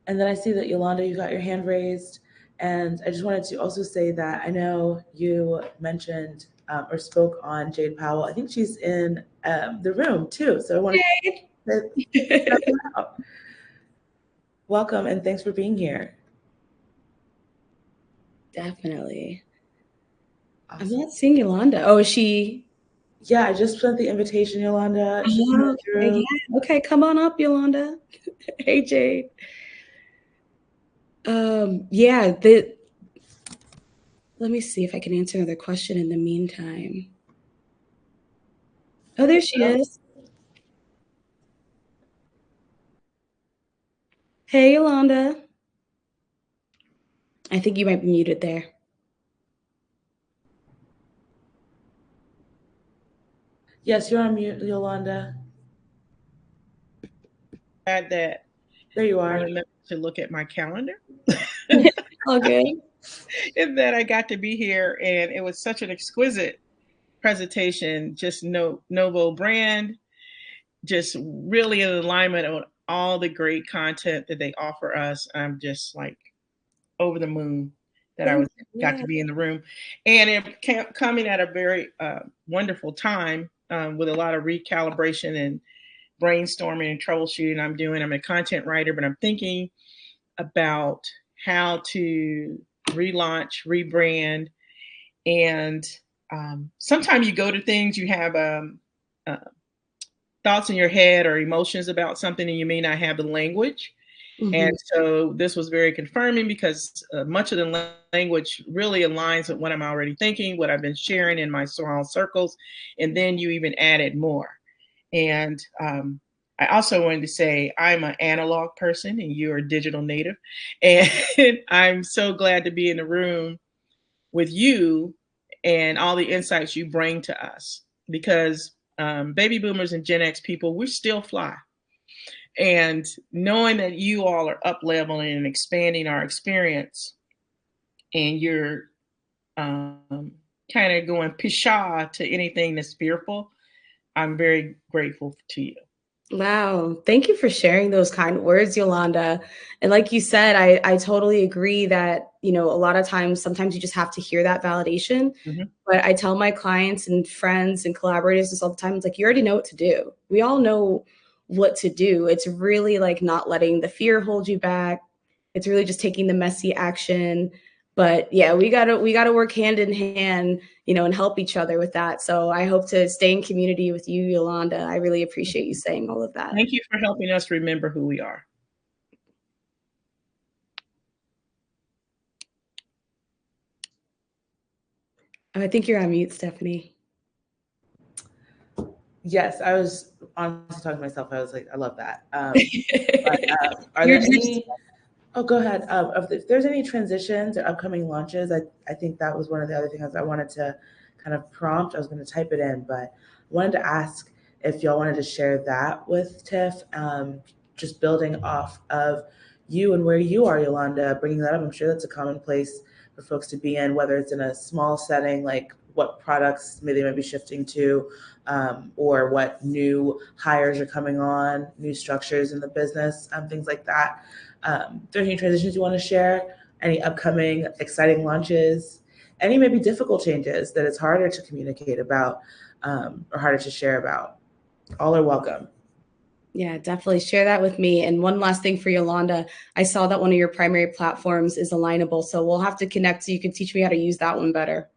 And then I see that Yolanda, you got your hand raised. And I just wanted to also say that I know you mentioned or spoke on Jade Powell. I think she's in the room too. So I want to check her out. Welcome, and thanks for being here. Definitely. Awesome. I'm not seeing Yolanda. Oh, is she? Yeah, I just sent the invitation, Yolanda. Okay, come on up, Yolanda. Hey, Jade. Yeah, let me see if I can answer another question in the meantime. Oh, there she is. Hey, Yolanda. I think you might be muted there. Yes, you're on mute, Yolanda. Glad that there you are. I remember to look at my calendar. Okay. And that I got to be here, and it was such an exquisite presentation. Just Novo brand, just really in alignment on all the great content that they offer us. I'm just like over the moon that I got to be in the room, and it coming at a very wonderful time with a lot of recalibration and brainstorming and troubleshooting I'm a content writer, but I'm thinking about how to relaunch, rebrand, and sometimes you go to things, you have thoughts in your head or emotions about something, and you may not have the language. Mm-hmm. And so this was very confirming, because much of the language really aligns with what I'm already thinking, what I've been sharing in my small circles, and then you even added more. And I also wanted to say I'm an analog person and you're a digital native. And I'm so glad to be in the room with you and all the insights you bring to us, because baby boomers and Gen X people, we still fly. And knowing that you all are up leveling and expanding our experience, and you're kind of going pisha to anything that's fearful, I'm very grateful to you. Wow. Thank you for sharing those kind words, Yolanda. And like you said, I totally agree that, a lot of times, sometimes you just have to hear that validation. Mm-hmm. But I tell my clients and friends and collaborators all the time, it's like, you already know what to do. We all know what to do. It's really like not letting the fear hold you back. It's really just taking the messy action. But yeah, we gotta work hand in hand, and help each other with that. So I hope to stay in community with you, Yolanda. I really appreciate you saying all of that. Thank you for helping us remember who we are. I think you're on mute, Stephanie. Yes, I was honestly talking to myself. I was like, I love that. But, are there any? Oh, go ahead. If there's any transitions or upcoming launches, I think that was one of the other things I wanted to kind of prompt. I was going to type it in, but I wanted to ask if y'all wanted to share that with Tiff, just building off of you and where you are, Yolanda, bringing that up. I'm sure that's a common place for folks to be in, whether it's in a small setting like what products they might be shifting to, or what new hires are coming on, new structures in the business, things like that. There any transitions you want to share? Any upcoming exciting launches? Any maybe difficult changes that it's harder to communicate about, or harder to share about? All are welcome. Yeah, definitely share that with me. And one last thing for Yolanda, I saw that one of your primary platforms is Alignable, so we'll have to connect so you can teach me how to use that one better.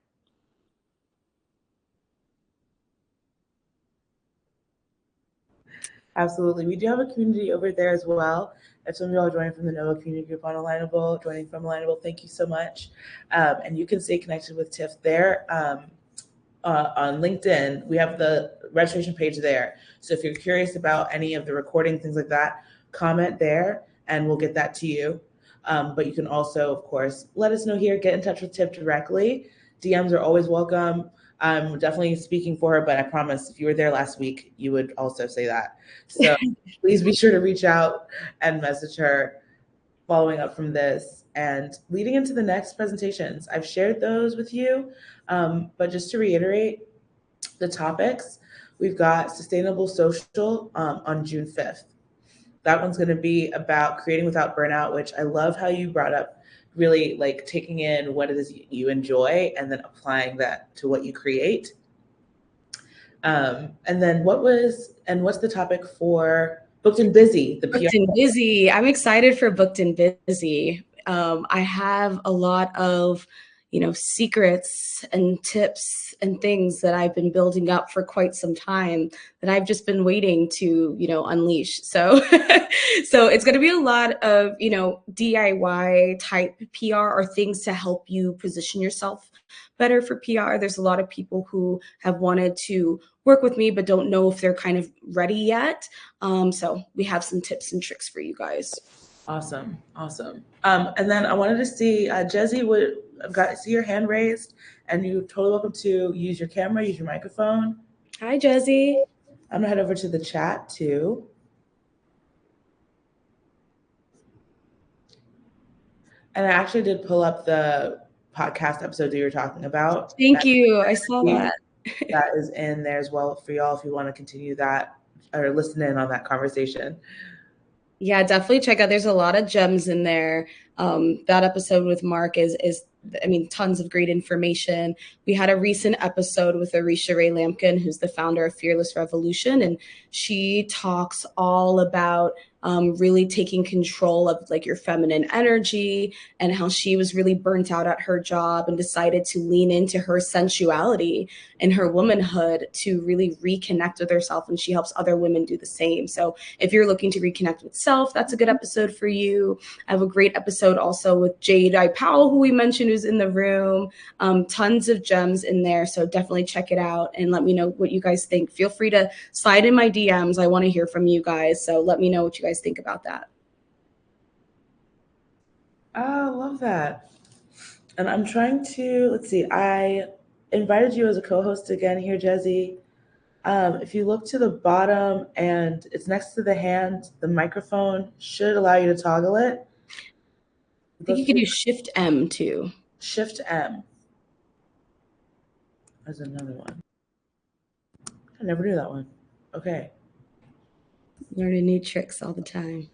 Absolutely. We do have a community over there as well. If some of y'all are joining from the Novo community group on Alignable, joining from Alignable, thank you so much. And you can stay connected with Tiff there. On LinkedIn, we have the registration page there. So if you're curious about any of the recording, things like that, comment there and we'll get that to you. But you can also, of course, let us know here, get in touch with Tiff directly. DMs are always welcome. I'm definitely speaking for her, but I promise if you were there last week, you would also say that. So please be sure to reach out and message her following up from this and leading into the next presentations. I've shared those with you, but just to reiterate the topics, we've got Sustainable Social on June 5th. That one's going to be about creating without burnout, which I love how you brought up, really like taking in what it is you enjoy and then applying that to what you create. And then what's the topic for Booked and Busy? The Booked and Busy. I'm excited for Booked and Busy. I have a lot of, secrets and tips and things that I've been building up for quite some time that I've just been waiting to, unleash. So, so it's going to be a lot of, DIY type PR or things to help you position yourself better for PR. There's a lot of people who have wanted to work with me, but don't know if they're kind of ready yet. So we have some tips and tricks for you guys. Awesome. And then I wanted to see, Jezzy, see your hand raised, and you're totally welcome to use your camera, use your microphone. Hi, Jezzy. I'm gonna head over to the chat too. And I actually did pull up the podcast episode that you were talking about. Thank you. I saw that. That is in there as well for y'all if you want to continue that or listen in on that conversation. Yeah, definitely check out. There's a lot of gems in there. That episode with Mark is tons of great information. We had a recent episode with Arisha Ray Lampkin, who's the founder of Fearless Revolution, and she talks all about really taking control of like your feminine energy and how she was really burnt out at her job and decided to lean into her sensuality and her womanhood to really reconnect with herself. And she helps other women do the same. So if you're looking to reconnect with self, that's a good episode for you. I have a great episode also with Jade I. Powell, who we mentioned, who's in the room. Tons of gems in there. So definitely check it out and let me know what you guys think. Feel free to slide in my DMs. I want to hear from you guys. So let me know what you guys think about that. I love that. And I'm trying to, let's see, I invited you as a co-host again here, Jezzy. If you look to the bottom and it's next to the hand, the microphone should allow you to toggle it. I think you can do Shift M too. Shift M. There's another one. I never knew that one. Okay. Learning new tricks all the time.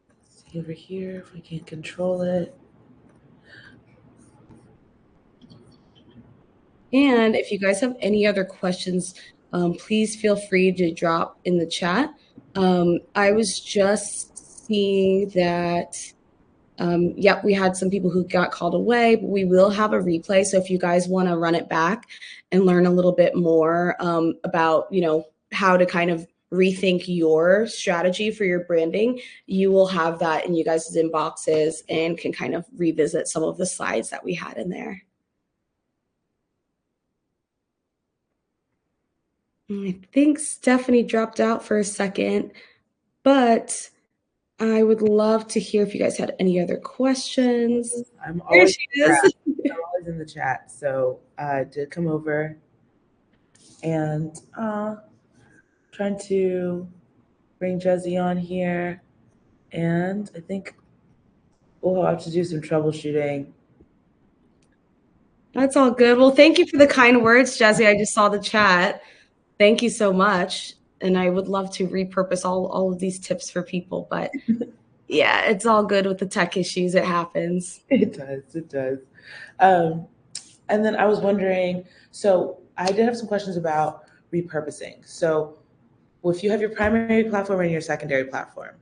Let's see over here if we can control it. And if you guys have any other questions, please feel free to drop in the chat. I was just seeing that, we had some people who got called away, but we will have a replay. So if you guys want to run it back and learn a little bit more about, how to kind of rethink your strategy for your branding, you will have that in you guys' inboxes and can kind of revisit some of the slides that we had in there. I think Stephanie dropped out for a second, but I would love to hear if you guys had any other questions. I'm always in the chat. So I did come over and trying to bring Jezzy on here. And I think we'll have to do some troubleshooting. That's all good. Well, thank you for the kind words, Jazzy. I just saw the chat. Thank you so much. And I would love to repurpose all of these tips for people. But yeah, it's all good with the tech issues. It happens. It does. It does. And then I was wondering, so I did have some questions about repurposing. So if you have your primary platform and your secondary platform,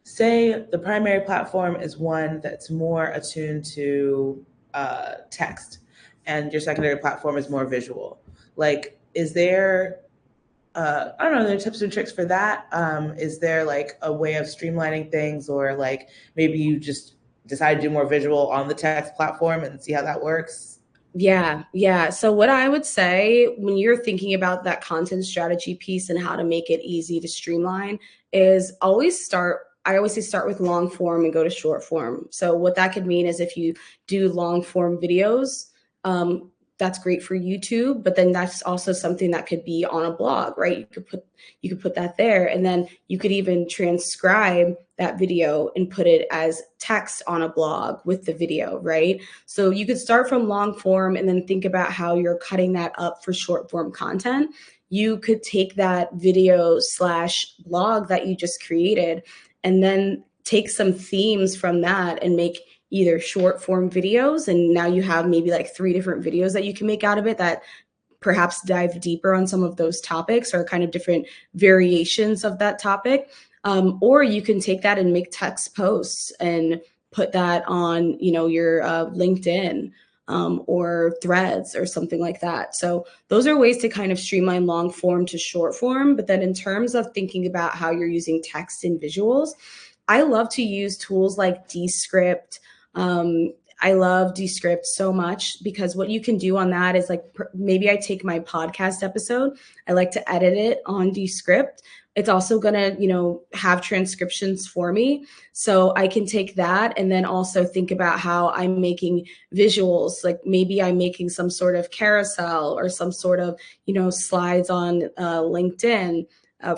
say the primary platform is one that's more attuned to text, and your secondary platform is more visual. Like, is there, I don't know, are there tips and tricks for that? Is there like a way of streamlining things, or like maybe you just decide to do more visual on the text platform and see how that works? Yeah. So what I would say when you're thinking about that content strategy piece and how to make it easy to streamline is I always say start with long form and go to short form. So what that could mean is if you do long form videos, that's great for YouTube, but then that's also something that could be on a blog, right? You could put that there, and then you could even transcribe that video and put it as text on a blog with the video, right? So you could start from long form and then think about how you're cutting that up for short form content. You could take that video / blog that you just created and then take some themes from that and make either short form videos. And now you have maybe like 3 different videos that you can make out of it that perhaps dive deeper on some of those topics or kind of different variations of that topic. Or you can take that and make text posts and put that on, your LinkedIn or Threads or something like that. So those are ways to kind of streamline long form to short form. But then in terms of thinking about how you're using text and visuals, I love to use tools like Descript. I love Descript so much because what you can do on that is like maybe I take my podcast episode, I like to edit it on Descript. It's also going to, have transcriptions for me. So I can take that and then also think about how I'm making visuals. Like maybe I'm making some sort of carousel or some sort of, slides on LinkedIn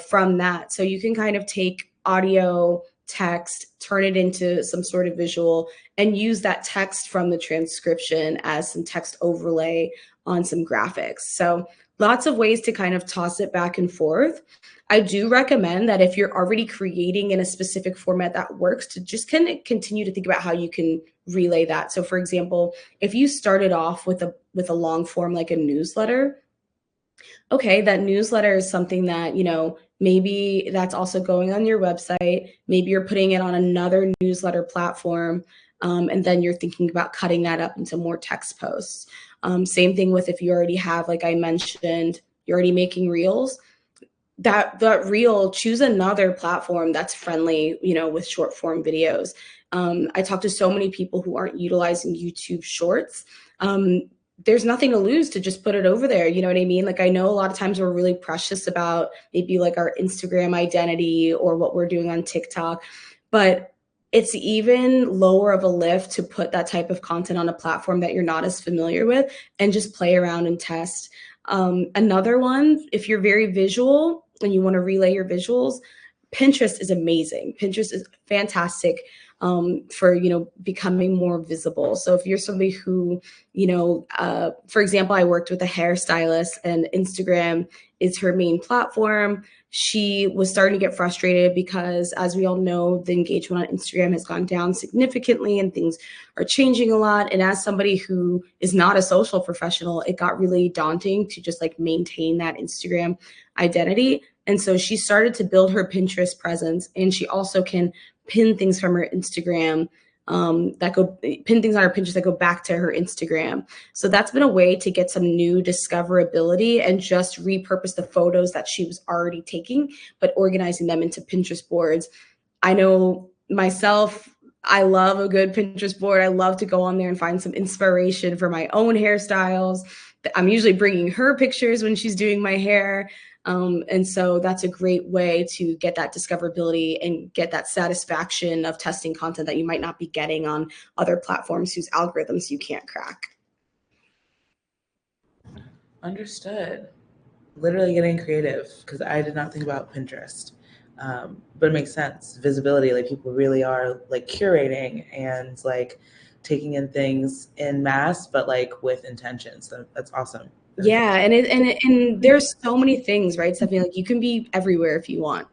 from that. So you can kind of take audio, text, turn it into some sort of visual, and use that text from the transcription as some text overlay on some graphics. So lots of ways to kind of toss it back and forth. I do recommend that if you're already creating in a specific format that works, to just kind of continue to think about how you can relay that. So for example, if you started off with a long form like a newsletter, okay, that newsletter is something that, maybe that's also going on your website. Maybe you're putting it on another newsletter platform. And then you're thinking about cutting that up into more text posts. Same thing with if you already have, like I mentioned, you're already making reels. That reel, choose another platform that's friendly, with short form videos. I talk to so many people who aren't utilizing YouTube Shorts. There's nothing to lose to just put it over there. You know what I mean? Like I know a lot of times we're really precious about maybe like our Instagram identity or what we're doing on TikTok, but it's even lower of a lift to put that type of content on a platform that you're not as familiar with and just play around and test. Another one, if you're very visual and you want to relay your visuals, Pinterest is amazing. Pinterest is fantastic for, becoming more visible. So if you're somebody who, for example, I worked with a hairstylist and Instagram is her main platform. She was starting to get frustrated because, as we all know, the engagement on Instagram has gone down significantly and things are changing a lot. And as somebody who is not a social professional, it got really daunting to just like maintain that Instagram identity. And so she started to build her Pinterest presence, and she also can pin things from her Instagram pin things on her Pinterest that go back to her Instagram. So that's been a way to get some new discoverability and just repurpose the photos that she was already taking, but organizing them into Pinterest boards. I know myself, I love a good Pinterest board. I love to go on there and find some inspiration for my own hairstyles. I'm usually bringing her pictures when she's doing my hair. And so that's a great way to get that discoverability and get that satisfaction of testing content that you might not be getting on other platforms whose algorithms you can't crack. Understood. Literally getting creative, because I did not think about Pinterest. But it makes sense. Visibility, like people really are like curating and like taking in things in mass, but like with intention. So that's awesome. Yeah, and there's so many things, right, Stephanie? Like you can be everywhere if you want,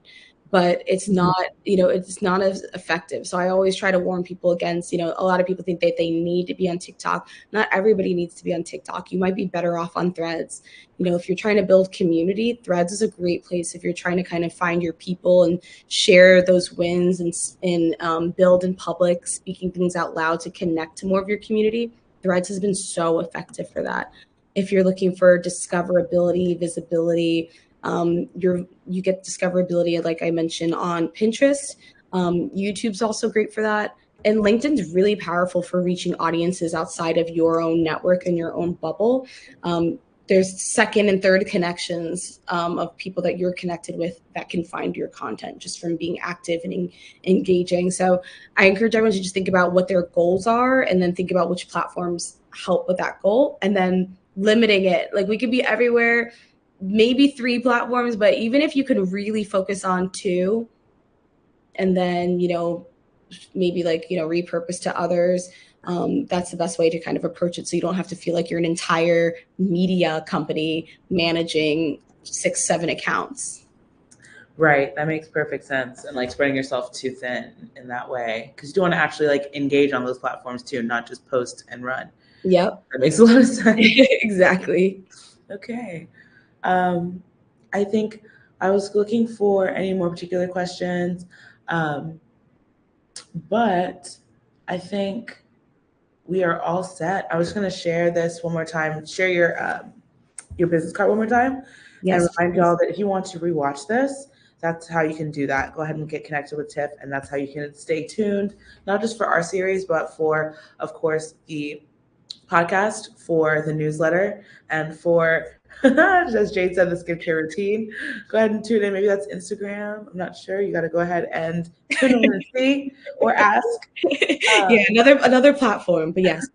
but it's not, it's not as effective. So I always try to warn people against, a lot of people think that they need to be on TikTok. Not everybody needs to be on TikTok. You might be better off on Threads. If you're trying to build community, Threads is a great place. If you're trying to kind of find your people and share those wins and build in public, speaking things out loud to connect to more of your community, Threads has been so effective for that. If you're looking for discoverability, visibility, you get discoverability, like I mentioned, on Pinterest. YouTube's also great for that. And LinkedIn's really powerful for reaching audiences outside of your own network and your own bubble. There's second and third connections of people that you're connected with that can find your content just from being active and engaging. So I encourage everyone to just think about what their goals are and then think about which platforms help with that goal, and then limiting it. Like we could be everywhere, maybe 3 platforms, but even if you could really focus on 2 and then, maybe like, repurpose to others, that's the best way to kind of approach it. So you don't have to feel like you're an entire media company managing 6-7 accounts. Right. That makes perfect sense. And like spreading yourself too thin in that way, because you do want to actually like engage on those platforms too, not just post and run. Yep. That makes a lot of sense. Exactly. Okay. I think I was looking for any more particular questions, but I think we are all set. I was going to share this one more time. Share your business card one more time. Yes. And remind y'all that if you want to rewatch this, that's how you can do that. Go ahead and get connected with Tiff, and that's how you can stay tuned, not just for our series, but for, of course, the podcast, for the newsletter, and for, as Jade said, the skincare routine. Go ahead and tune in. Maybe that's Instagram. I'm not sure. You got to go ahead and tune in and see or ask. Yeah, another platform, but yes.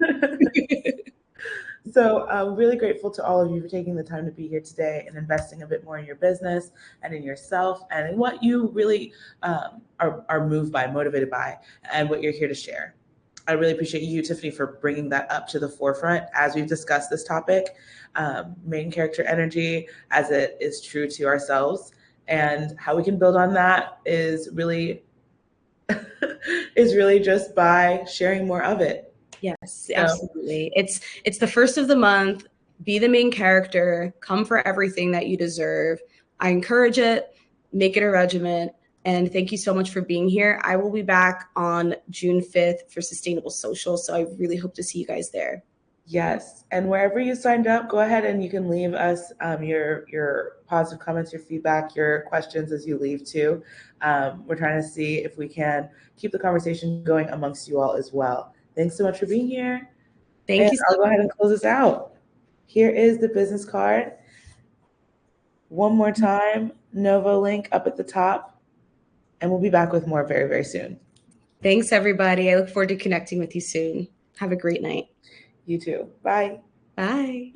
So I'm really grateful to all of you for taking the time to be here today and investing a bit more in your business and in yourself and in what you really are moved by, motivated by, and what you're here to share. I really appreciate you, Tiffany, for bringing that up to the forefront as we've discussed this topic, main character energy as it is true to ourselves, and how we can build on that is really just by sharing more of it. Yes, absolutely. It's the first of the month. Be the main character. Come for everything that you deserve. I encourage it. Make it a regimen. And thank you so much for being here. I will be back on June 5th for Sustainable Social. So I really hope to see you guys there. Yes. And wherever you signed up, go ahead and you can leave us your positive comments, your feedback, your questions as you leave too. We're trying to see if we can keep the conversation going amongst you all as well. Thanks so much for being here. Thank you. I'll go ahead and close this out. Here is the business card. One more time, Novo link up at the top. And we'll be back with more very, very soon. Thanks, everybody. I look forward to connecting with you soon. Have a great night. You too. Bye. Bye.